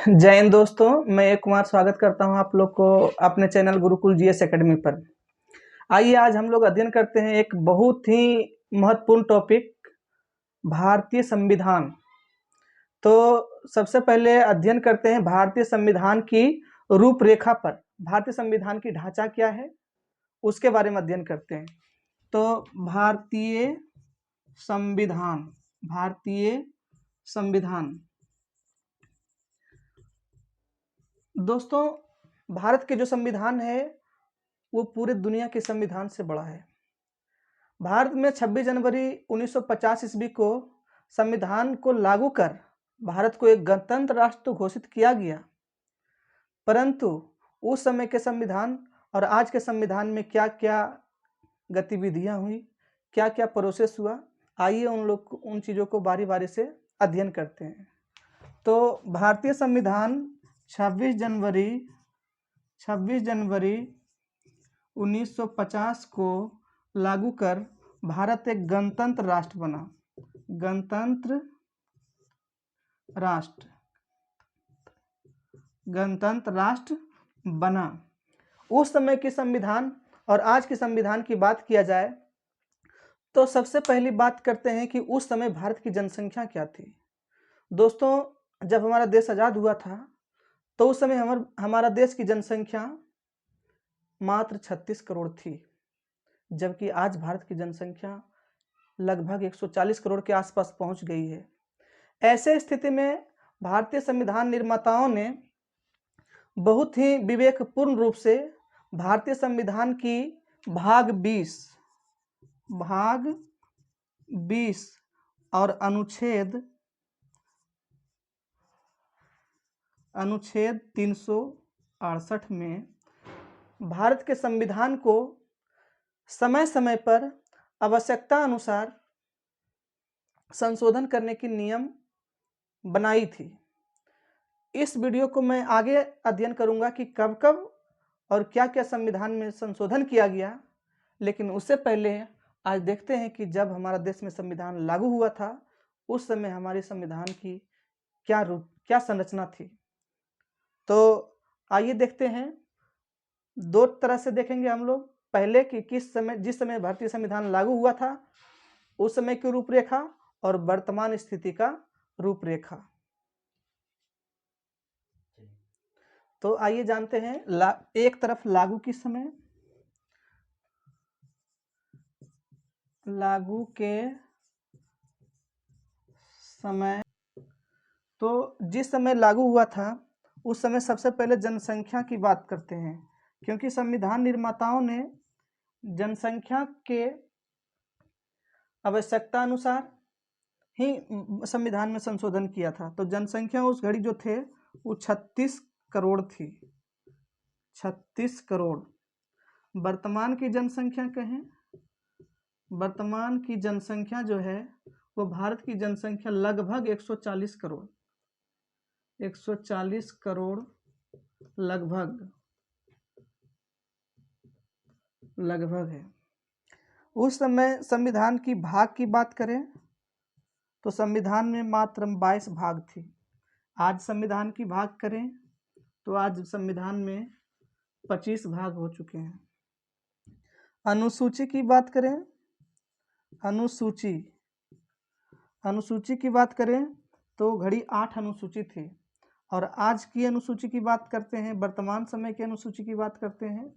जय हिंद दोस्तों, मैं एक कुमार स्वागत करता हूं आप लोग को अपने चैनल गुरुकुल जीएस एकेडमी पर। आइए आज हम लोग अध्ययन करते हैं एक बहुत ही महत्वपूर्ण टॉपिक, भारतीय संविधान। तो सबसे पहले अध्ययन करते हैं भारतीय संविधान की रूपरेखा पर। भारतीय संविधान की ढांचा क्या है उसके बारे में अध्ययन करते हैं। तो भारतीय संविधान दोस्तों, भारत के जो संविधान है वो पूरे दुनिया के संविधान से बड़ा है। भारत में 26 जनवरी 1950 ईस्वी को संविधान को लागू कर भारत को एक गणतंत्र राष्ट्र घोषित किया गया, परंतु उस समय के संविधान और आज के संविधान में क्या क्या गतिविधियां हुई, क्या क्या प्रोसेस हुआ, आइए उन चीज़ों को बारी बारी से अध्ययन करते हैं। तो भारतीय संविधान 26 जनवरी 1950 को लागू कर भारत एक गणतंत्र राष्ट्र बना। गणतंत्र राष्ट्र बना। उस समय के संविधान और आज के संविधान की बात किया जाए तो सबसे पहली बात करते हैं कि उस समय भारत की जनसंख्या क्या थी। दोस्तों, जब हमारा देश आज़ाद हुआ था तो उस समय हमारा देश की जनसंख्या मात्र 36 करोड़ थी, जबकि आज भारत की जनसंख्या लगभग 140 करोड़ के आसपास पहुंच गई है। ऐसे स्थिति में भारतीय संविधान निर्माताओं ने बहुत ही विवेकपूर्ण रूप से भारतीय संविधान की भाग 20 और अनुच्छेद 368 में भारत के संविधान को समय समय पर आवश्यकता अनुसार संशोधन करने की नियम बनाई थी। इस वीडियो को मैं आगे अध्ययन करूंगा कि कब कब और क्या क्या संविधान में संशोधन किया गया, लेकिन उससे पहले आज देखते हैं कि जब हमारा देश में संविधान लागू हुआ था उस समय हमारे संविधान की क्या संरचना थी। तो आइए देखते हैं। दो तरह से देखेंगे हम लोग। पहले कि जिस समय भारतीय संविधान लागू हुआ था उस समय की रूपरेखा और वर्तमान स्थिति का रूपरेखा। तो आइए जानते हैं। एक तरफ लागू के समय तो जिस समय लागू हुआ था उस समय सबसे पहले जनसंख्या की बात करते हैं, क्योंकि संविधान निर्माताओं ने जनसंख्या के आवश्यकता अनुसार ही संविधान में संशोधन किया था। तो जनसंख्या उस घड़ी जो थे वो 36 करोड़ थी। 36 करोड़। वर्तमान की जनसंख्या कहें, वर्तमान की जनसंख्या जो है वो भारत की जनसंख्या लगभग 140 करोड़ 140 करोड़ लगभग है। उस समय संविधान की भाग की बात करें तो संविधान में मात्र 22 भाग थी। आज संविधान की भाग करें तो आज संविधान में 25 भाग हो चुके हैं। अनुसूची की बात करें, अनुसूची की बात करें तो घड़ी 8 अनुसूची थी, और आज की अनुसूची की बात करते हैं, वर्तमान समय की अनुसूची की बात करते हैं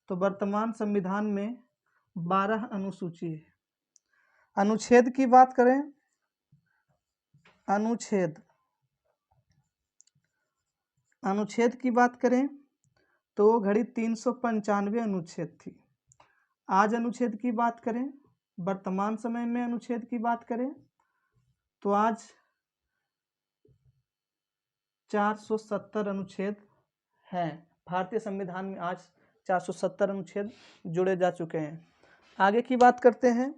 तो वर्तमान संविधान में 12 अनुसूची है। अनुच्छेद की बात करें, अनुच्छेद की बात करें तो घड़ी 395 अनुच्छेद थी। आज अनुच्छेद की बात करें, वर्तमान समय में अनुच्छेद की बात करें तो आज 470 अनुच्छेद हैं। भारतीय संविधान में आज 470 अनुच्छेद जोड़े जा चुके हैं। आगे की बात करते हैं।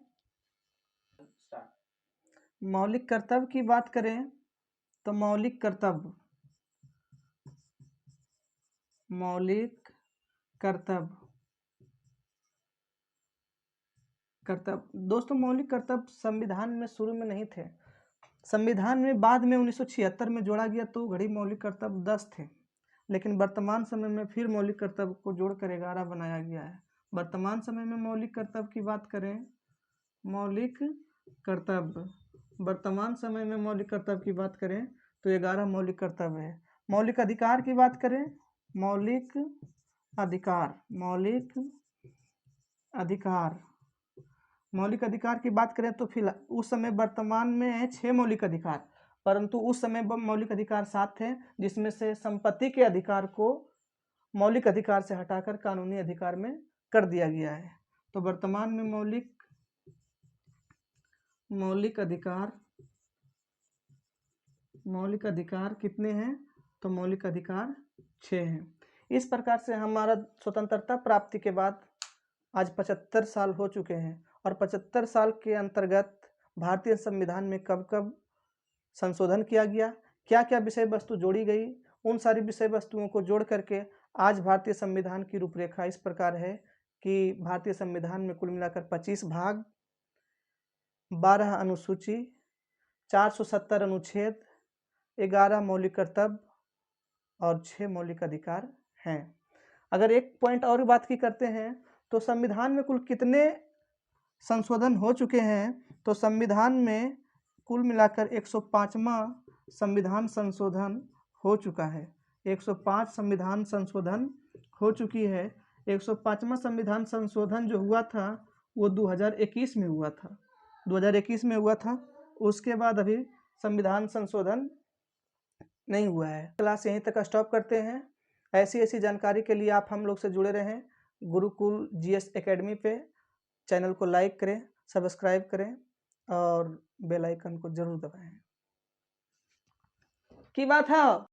मौलिक कर्तव्य की बात करें तो मौलिक कर्तव्य दोस्तों, मौलिक कर्तव्य संविधान में शुरू में नहीं थे। संविधान में बाद में 1976 में जोड़ा गया तो घड़ी मौलिक कर्तव्य 10 थे, लेकिन वर्तमान समय में फिर मौलिक कर्तव्य को जोड़कर 11 बनाया गया है। वर्तमान समय में मौलिक कर्तव्य की बात करें, मौलिक कर्तव्य, वर्तमान समय में मौलिक कर्तव्य की बात करें तो 11 मौलिक कर्तव्य है। मौलिक अधिकार की बात करें, मौलिक अधिकार, मौलिक अधिकार, मौलिक अधिकार की बात करें तो फिलहाल उस समय वर्तमान में है 6 मौलिक अधिकार, परंतु उस समय मौलिक अधिकार 7 थे, जिसमें से संपत्ति के अधिकार को मौलिक अधिकार से हटाकर कानूनी अधिकार में कर दिया गया है। तो वर्तमान में मौलिक अधिकार कितने हैं? तो मौलिक अधिकार 6 हैं। इस प्रकार से हमारा स्वतंत्रता प्राप्ति के बाद आज 75 साल हो चुके हैं, और 75 साल के अंतर्गत भारतीय संविधान में कब कब संशोधन किया गया, क्या क्या विषय वस्तु जोड़ी गई, उन सारी विषय वस्तुओं को जोड़ करके आज भारतीय संविधान की रूपरेखा इस प्रकार है कि भारतीय संविधान में कुल मिलाकर 25 भाग, 12 अनुसूची, 470 अनुच्छेद, 11 मौलिक कर्तव्य और 6 मौलिक अधिकार हैं। अगर एक पॉइंट और बात की करते हैं तो संविधान में कुल कितने संशोधन हो चुके हैं, तो संविधान में कुल मिलाकर 105वां संविधान संशोधन हो चुका है। 105 संविधान संशोधन हो चुकी है। 105वां संविधान संशोधन जो हुआ था वो 2021 में हुआ था, 2021 में हुआ था। उसके बाद अभी संविधान संशोधन नहीं हुआ है। क्लास यहीं तक स्टॉप करते हैं। ऐसी जानकारी के लिए आप हम लोग से जुड़े रहें गुरुकुल जीएस एकेडमी पे। चैनल को लाइक करें, सब्सक्राइब करें और बेल आइकन को जरूर दबाएं। की बात है।